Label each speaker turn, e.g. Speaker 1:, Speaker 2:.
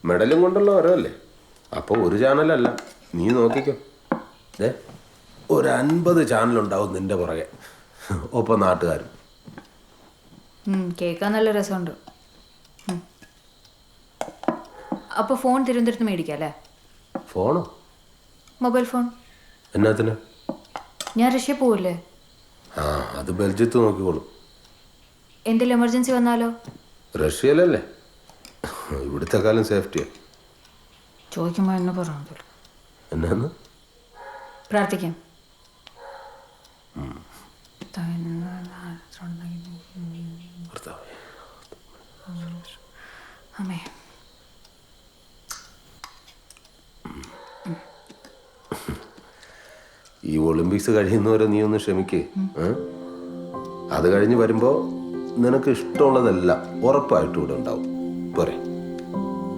Speaker 1: മെഡലും കൊണ്ടുള്ള ഓരോല്ലേ. അപ്പോൾ ഒരു ചാനലല്ല, നീ നോക്കിക്കോ. ഒരു 50 ചാനലുണ്ടാവും നിന്റെ പുറകെ, ഒപ്പം നാട്ടുകാരും.
Speaker 2: കേൾക്കാൻ നല്ല രസമുണ്ട്. അപ്പോൾ ഫോൺ തിരുവനന്തപുരത്ത് മേടിക്കാം അല്ലേ?
Speaker 1: ഫോണോ?
Speaker 2: Mobile phone.
Speaker 1: എന്നാത്തിന്?
Speaker 2: ഞാൻ റഷ്യ പോവില്ലേ?
Speaker 1: ആ, അത് ബെൽജിയത്ത് നോക്കിക്കോളും.
Speaker 2: എന്തെങ്കിലും എമർജൻസി വന്നാലോ?
Speaker 1: റഷ്യയിലല്ലേ, ഇവിടുത്തെ കാലം സേഫ്റ്റിയാ.
Speaker 2: ചോദിക്കുമ്പോൾ എന്ന് പറഞ്ഞത്
Speaker 1: എന്നാന്ന്
Speaker 2: പ്രാർത്ഥിക്കാം. അമ്മേ,
Speaker 1: ഈ ഒളിമ്പിക്സ് കഴിയുന്നവരെ നീ ഒന്ന് ക്ഷമിക്കേ. അത് കഴിഞ്ഞ് വരുമ്പോൾ നിനക്ക് ഇഷ്ടമുള്ളതെല്ലാം ഉറപ്പായിട്ടും ഇവിടെ ഉണ്ടാവും.